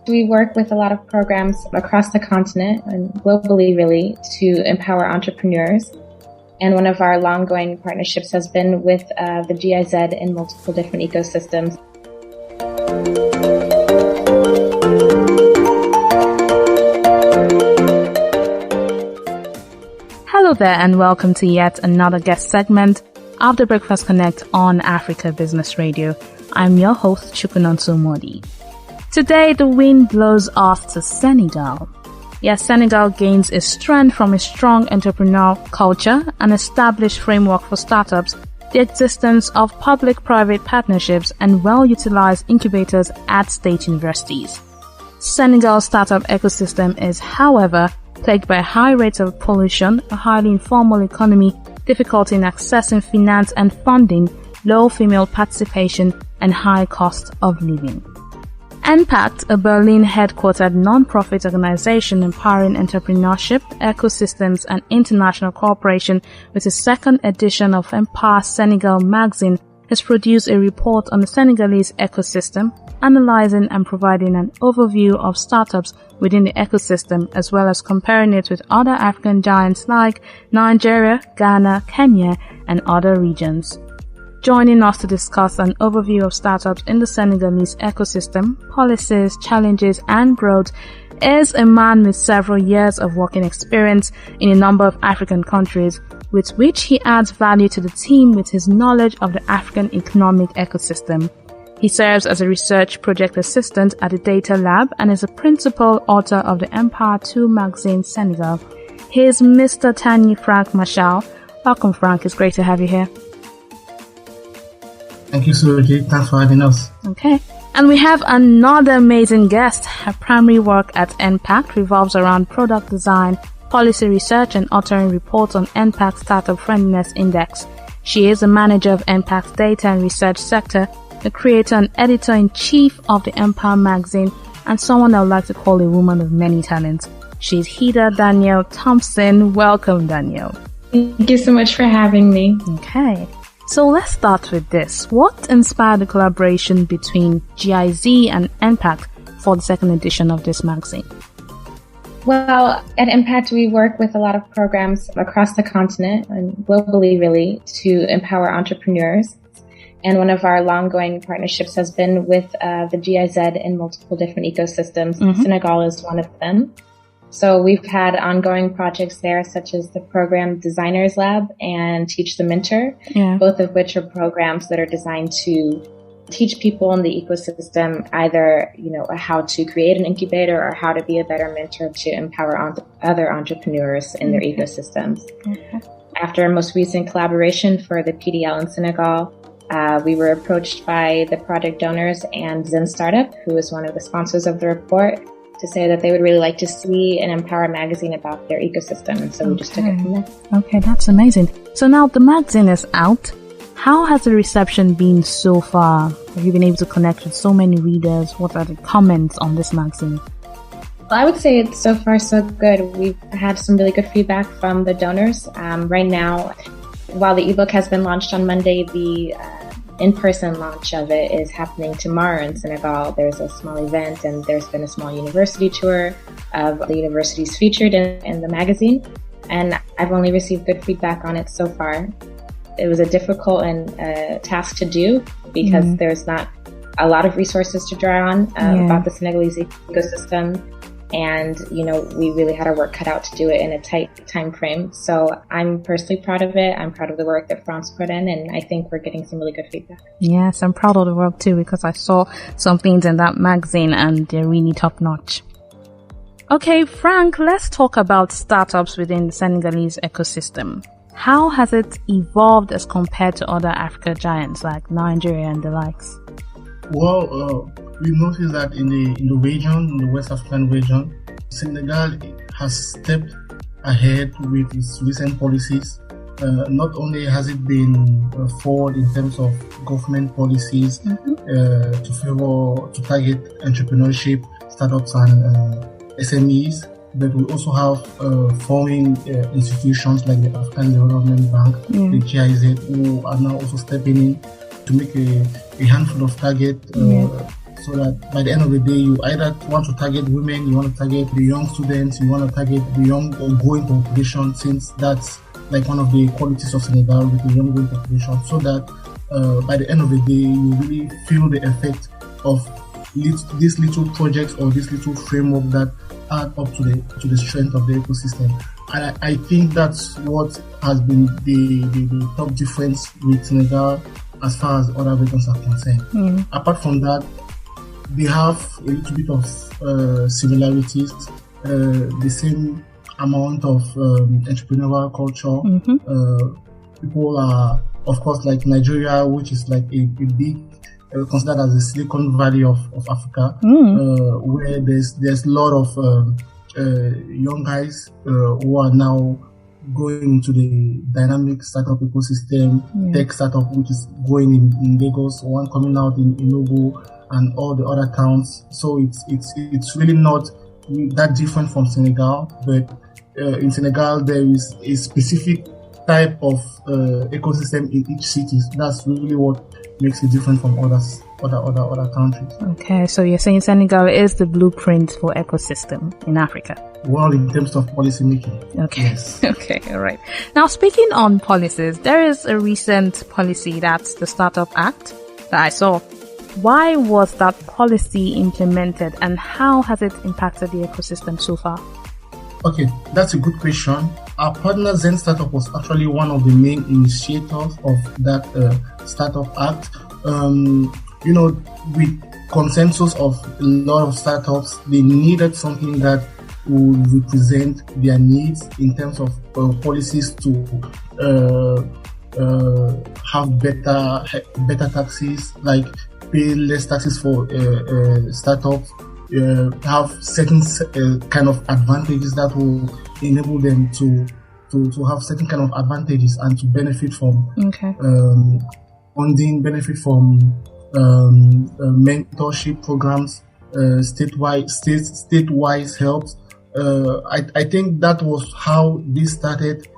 We work with a lot of programs across the continent and globally, really, to empower entrepreneurs. And one of our long-going partnerships has been with the GIZ in multiple different ecosystems. Hello there, and welcome to yet another guest segment of the Breakfast Connect on Africa Business Radio. I'm your host, Chukwunonso Modi. Today, the wind blows off to Senegal. Yes, Senegal gains its strength from a strong entrepreneurial culture, an established framework for startups, the existence of public-private partnerships, and well-utilized incubators at state universities. Senegal's startup ecosystem is, however, plagued by high rates of pollution, a highly informal economy, difficulty in accessing finance and funding, low female participation, and high cost of living. Enpact, a Berlin-headquartered non-profit organization empowering entrepreneurship, ecosystems, and international cooperation with the second edition of Empower Senegal magazine, has produced a report on the Senegalese ecosystem, analyzing and providing an overview of startups within the ecosystem, as well as comparing it with other African giants like Nigeria, Ghana, Kenya, and other regions. Joining us to discuss an overview of startups in the Senegalese ecosystem, policies, challenges, and growth is a man with several years of working experience in a number of African countries, with which he adds value to the team with his knowledge of the African economic ecosystem. He serves as a research project assistant at the Data Lab and is a principal author of the Empower 2 magazine Senegal. He is Mr. Tanyi Franç-Martial. Welcome, Frank. It's great to have you here. Thank you, Suji. Thanks for having us. Okay. And we have another amazing guest. Her primary work at enpact revolves around product design, policy research, and authoring reports on enpact Startup Friendliness Index. She is a manager of enpact's data and research sector, the creator and editor-in-chief of the Empower magazine, and someone I would like to call a woman of many talents. She's Dannyelle Thompson. Welcome, Dannyelle. Thank you so much for having me. Okay. So let's start with this. What inspired the collaboration between GIZ and enpact for the second edition of this magazine? Well, at enpact, we work with a lot of programs across the continent and globally, really, to empower entrepreneurs. And one of our long-going partnerships has been with the GIZ in multiple different ecosystems. Mm-hmm. Senegal is one of them. So we've had ongoing projects there, such as the program Designers Lab and Teach the Mentor, both of which are programs that are designed to teach people in the ecosystem either, how to create an incubator or how to be a better mentor to empower other entrepreneurs in their ecosystems. Okay. After our most recent collaboration for the PDL in Senegal, we were approached by the project donors and Zen Startup, who is one of the sponsors of the report, to say that they would really like to see an Empower magazine about their ecosystem. And so we just took it from there. Okay, that's amazing. So now the magazine is out. How has the reception been so far? Have you been able to connect with so many readers? What are the comments on this magazine? Well, I would say it's so far so good. We've had some really good feedback from the donors. Right now, while the ebook has been launched on Monday, the in-person launch of it is happening tomorrow in Senegal. There's a small event and there's been a small university tour of the universities featured in the magazine. And I've only received good feedback on it so far. It was a difficult and task to do because there's not a lot of resources to draw on about the Senegalese ecosystem. And, we really had our work cut out to do it in a tight time frame. So I'm personally proud of it. I'm proud of the work that France put in, and I think we're getting some really good feedback. Yes, I'm proud of the work too, because I saw some things in that magazine and they're really top notch. Okay, Frank, let's talk about startups within the Senegalese ecosystem. How has it evolved as compared to other Africa giants like Nigeria and the likes? Well, we noticed that in the region, in the West African region, Senegal has stepped ahead with its recent policies. Not only has it been forward in terms of government policies to target entrepreneurship, startups and SMEs, but we also have foreign institutions like the African Development Bank, the GIZ, who are now also stepping in to make a handful of targets so that by the end of the day, you either want to target women, you want to target the young students, you want to target the young or growing population, since that's like one of the qualities of Senegal with the young growing population, so that by the end of the day, you really feel the effect of these little projects or this little framework that add up to the strength of the ecosystem. And I think that's what has been the top difference with Senegal as far as other regions are concerned. Apart from that, they have a little bit of similarities, the same amount of entrepreneurial culture. People are, of course, like Nigeria, which is like a big, considered as the Silicon Valley of Africa, where there's a lot of young guys who are now going into the dynamic startup ecosystem, tech startup, which is going in Lagos, one coming out in Enugu, and all the other towns. So it's really not that different from Senegal, but in Senegal there is a specific type of ecosystem in each city. That's really what makes it different from other countries. Okay, so you're saying Senegal is the blueprint for ecosystem in Africa? Well, in terms of policy making. Okay. Yes. Okay, all right. Now, speaking on policies, there is a recent policy, that's the Startup Act, that I saw. Why was that policy implemented, and how has it impacted the ecosystem so far? Okay, that's a good question. Our partner Zen Startup was actually one of the main initiators of that Startup Act. With consensus of a lot of startups, they needed something that would represent their needs in terms of policies to have better taxes, like pay less taxes for startups, have certain kind of advantages that will enable them to have certain kind of advantages and to benefit from funding, benefit from mentorship programs, statewide helps. I think that was how this started,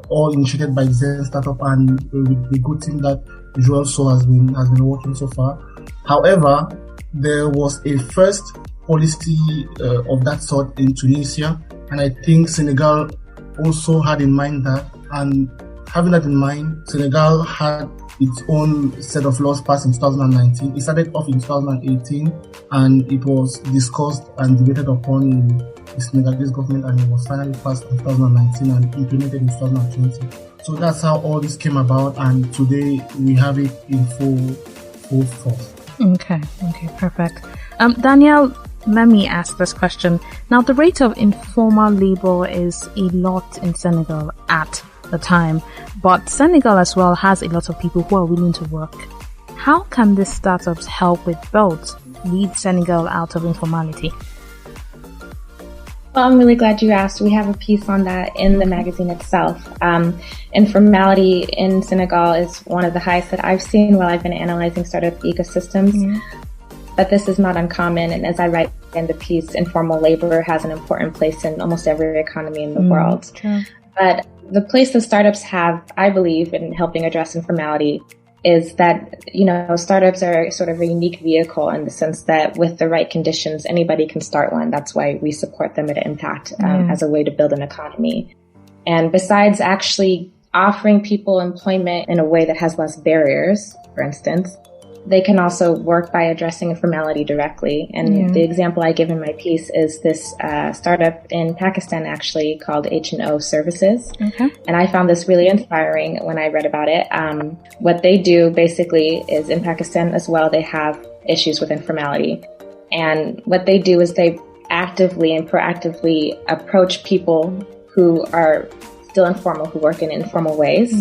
all initiated by Zen Startup and with the good team that Joel So has been working so far. However, there was a first policy of that sort in Tunisia, and I think Senegal also had in mind that. And having that in mind, Senegal had its own set of laws passed in 2019. It started off in 2018, and it was discussed and debated upon in the Senegalese government, and it was finally passed in 2019 and implemented in 2020. So that's how all this came about, and today we have it in full force. Okay, perfect. Dannyelle, let me ask this question. Now, the rate of informal labor is a lot in Senegal at the time, but Senegal as well has a lot of people who are willing to work. How can these startups help with both lead Senegal out of informality? Well, I'm really glad you asked. We have a piece on that in the magazine itself. Informality in Senegal is one of the highest that I've seen while I've been analyzing startup ecosystems. But this is not uncommon, and as I write in the piece, informal labor has an important place in almost every economy in the world. But the place that startups have, I believe, in helping address informality is that, startups are sort of a unique vehicle in the sense that with the right conditions, anybody can start one. That's why we support them at Impact as a way to build an economy. And besides actually offering people employment in a way that has less barriers, for instance, they can also work by addressing informality directly. And the example I give in my piece is this startup in Pakistan, actually, called H&O Services. And I found this really inspiring when I read about it. What they do basically is, in Pakistan as well, they have issues with informality. And what they do is they actively and proactively approach people who are still informal, who work in informal ways.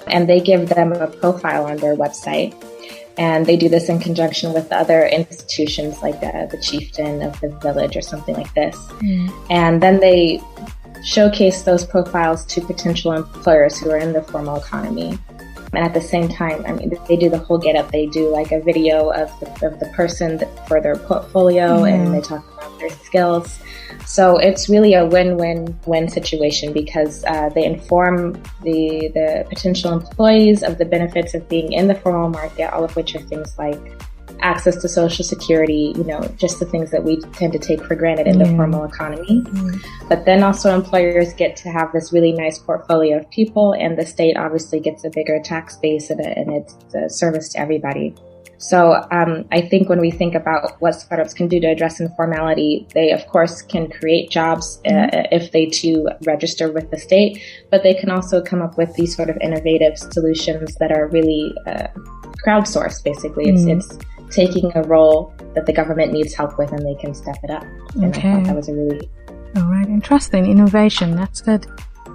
And they give them a profile on their website. And they do this in conjunction with other institutions like the chieftain of the village or something like this. And then they showcase those profiles to potential employers who are in the formal economy. And at the same time, they do the whole get up. They do like a video of the person for their portfolio, and they talk about their skills. So it's really a win-win-win situation because they inform the potential employees of the benefits of being in the formal market, all of which are things like access to social security, just the things that we tend to take for granted in the formal economy. But then also employers get to have this really nice portfolio of people, and the state obviously gets a bigger tax base, and it's a service to everybody. So I think when we think about what startups can do to address informality, they of course can create jobs if they too register with the state, but they can also come up with these sort of innovative solutions that are really crowdsourced. Basically, it's taking a role that the government needs help with, and they can step it up. And I thought that was a really interesting innovation. That's good.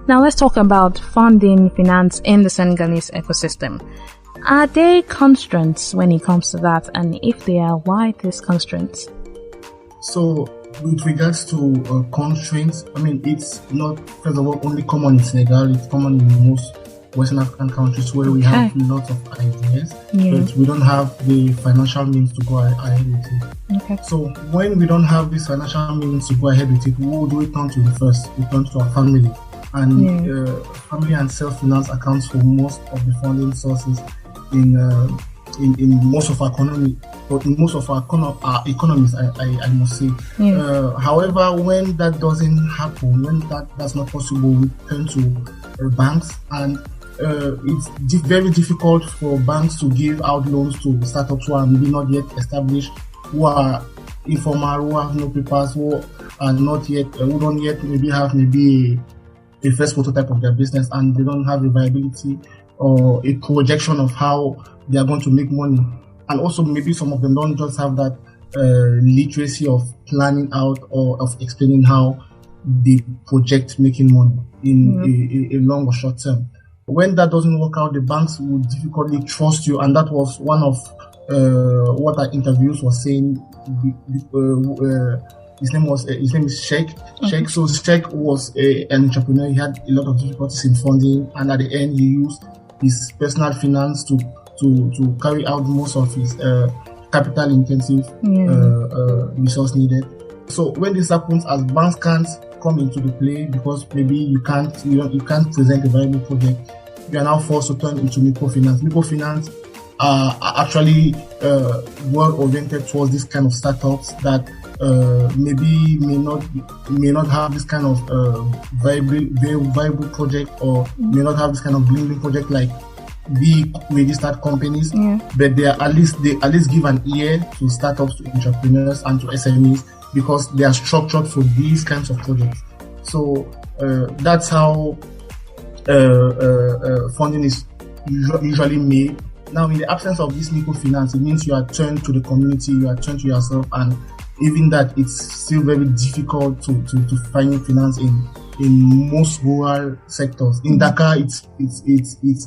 Now let's talk about funding finance in the Senegalese ecosystem. Are there constraints when it comes to that? And if they are, why these constraints? So, with regards to constraints, it's not, first of all, only common in Senegal. It's common in most Western African countries where we have lots of ideas, but we don't have the financial means to go ahead with it. Okay. So, when we don't have this financial means to go ahead with it, who do we turn to first? We turn to our family. And family and self-finance accounts for most of the funding sources in most of our economy, or in most of our economies, I must say. However, when that doesn't happen, when that's not possible, we turn to banks, and it's very difficult for banks to give out loans to startups who are maybe not yet established, who are informal, who have no papers, who are not yet, who don't yet maybe have a first prototype of their business, and they don't have a viability or a projection of how they are going to make money. And also maybe some of them don't just have that literacy of planning out or of explaining how they project making money in a long or short term. When that doesn't work out, the banks will difficultly trust you, and that was one of what our interviews was saying. His name is Sheikh. Sheikh. So Sheikh was an entrepreneur. He had a lot of difficulties in funding, and at the end, he used his personal finance to carry out most of his capital intensive resource needed. So when this happens, as banks can't come into the play because maybe you can't present a viable project, you are now forced to turn into microfinance. Microfinance are actually well oriented towards this kind of startups that maybe may not have this kind of viable project, or may not have this kind of blooming project like big registered companies, but they at least give an ear to startups, to entrepreneurs, and to SMEs, because they are structured for these kinds of projects. So that's how funding is usually made. Now, in the absence of this microfinance, it means you are turned to the community, you are turned to yourself, and even that, it's still very difficult to find finance in most rural sectors. In Dakar, it's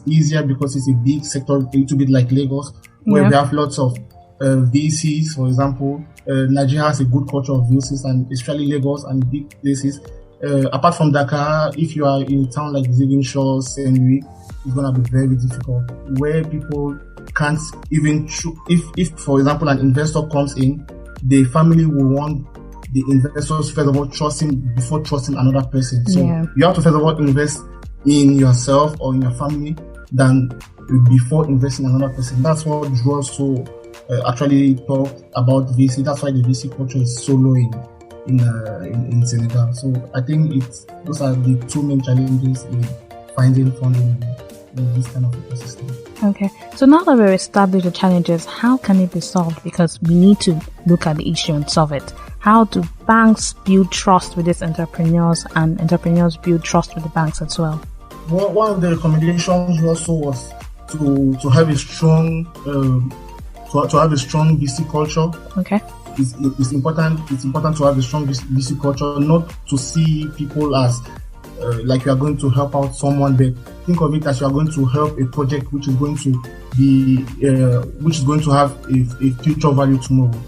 easier because it's a big sector, a little bit like Lagos, where we have lots of VCs, for example. Nigeria has a good culture of VCs, and especially Lagos and big places. Apart from Dakar, if you are in a town like Ziguinchor, Saint-Louis, it's going to be very difficult, where people can't even, if for example an investor comes in, the family will want the investors first of all trusting before trusting another person. So you have to first of all invest in yourself or in your family than before investing in another person. That's what draws to actually talk about VC. That's why the VC culture is so low in Senegal. So I think those are the two main challenges in finding funding in this kind of ecosystem. Okay, so now that we've established the challenges, how can it be solved? Because we need to look at the issue and solve it. How do banks build trust with these entrepreneurs, and entrepreneurs build trust with the banks as well? Well, one of the recommendations also was to have a strong VC culture. Okay. It's important to have a strong VC culture, not to see people as like you are going to help out someone, but think of it as you are going to help a project which is going to be which is going to have a future value tomorrow.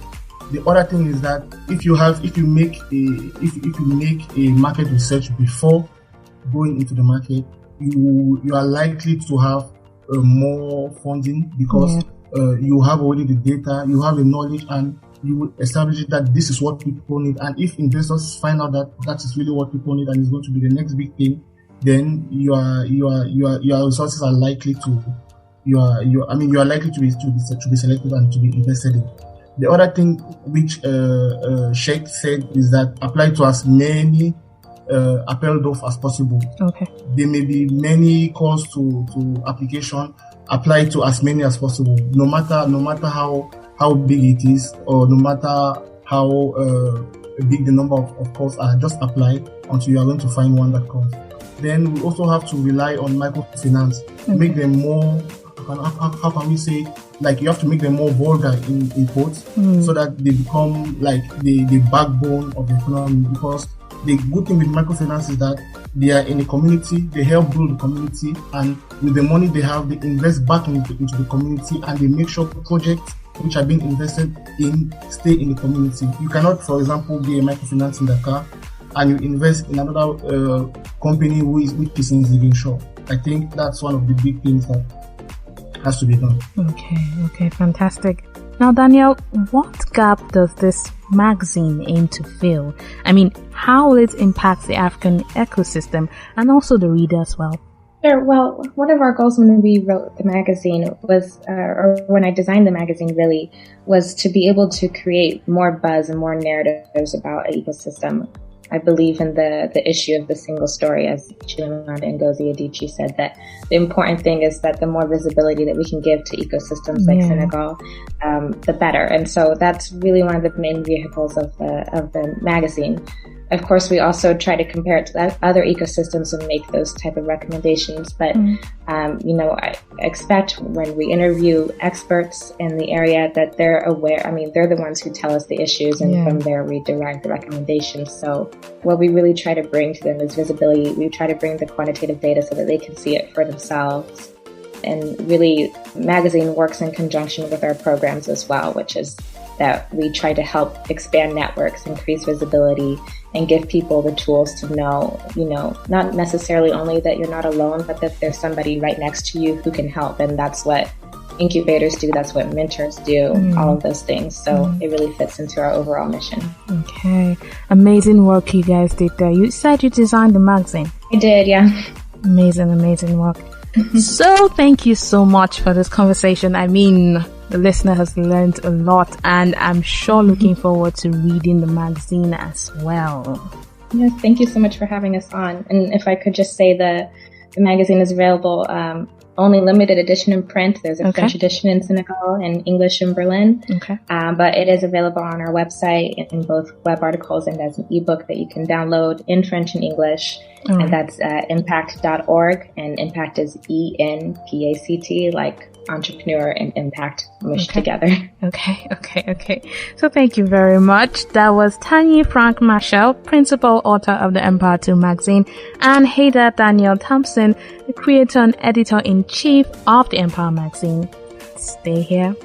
The other thing is that if you make a market research before going into the market, you are likely to have more funding, because you have already the data, you have the knowledge, and you will establish that this is what people need. And if investors find out that that is really what people need and is going to be the next big thing, then your resources are likely to you are likely to be selected and to be invested in. The other thing which Sheikh said is that apply to as many appel DOF as possible. Okay. There may be many calls to application. Apply to as many as possible, no matter how big it is, or no matter how big the number of calls are. Just apply until you are going to find one that comes. Then we also have to rely on microfinance. Make them more. How can we say? Like, you have to make them more vulgar in quotes, so that they become like the backbone of the economy. Because the good thing with microfinance is that they are in a community, they help build the community, and with the money they have, they invest back into the community, and they make sure projects which are being invested in stay in the community. You cannot, for example, be a microfinance in Dakar and you invest in another company which is in Ziguinchor. I think that's one of the big things that has to be done. Okay, fantastic. Now, Dannyelle, what gap does this magazine aim to fill? I mean, how will it impact the African ecosystem and also the reader as well? Sure. Well, one of our goals when we wrote the magazine was, or when I designed the magazine really, was to be able to create more buzz and more narratives about an ecosystem. I believe in the issue of the single story, as Chimamanda Ngozi Adichie said, that the important thing is that the more visibility that we can give to ecosystems like Senegal, the better. And so that's really one of the main vehicles of the magazine. Of course, we also try to compare it to other ecosystems and make those type of recommendations. But, I expect when we interview experts in the area that they're aware. I mean, they're the ones who tell us the issues, and from there we derive the recommendations. So what we really try to bring to them is visibility. We try to bring the quantitative data so that they can see it for themselves. And really, the magazine works in conjunction with our programs as well, which is that we try to help expand networks, increase visibility, and give people the tools to know, not necessarily only that you're not alone, but that there's somebody right next to you who can help. And that's what incubators do. That's what mentors do, all of those things. So it really fits into our overall mission. Okay. Amazing work you guys did there. You said you designed the magazine. I did, yeah. Amazing work. So thank you so much for this conversation. I mean, the listener has learned a lot, and I'm sure looking forward to reading the magazine as well. Yes, thank you so much for having us on. And if I could just say the magazine is available, only limited edition in print. There's a French edition in Senegal and English in Berlin. But it is available on our website in both web articles and as an ebook that you can download in French and English. And that's enpact.org, and impact is ENPACT, like entrepreneur and impact mushed together. Okay. So thank you very much. That was Tanyi Franç-Martial, principal author of the Empire 2 magazine, and Heather Dannyelle Thompson, the creator and editor-in-chief of the Empire magazine. Stay here.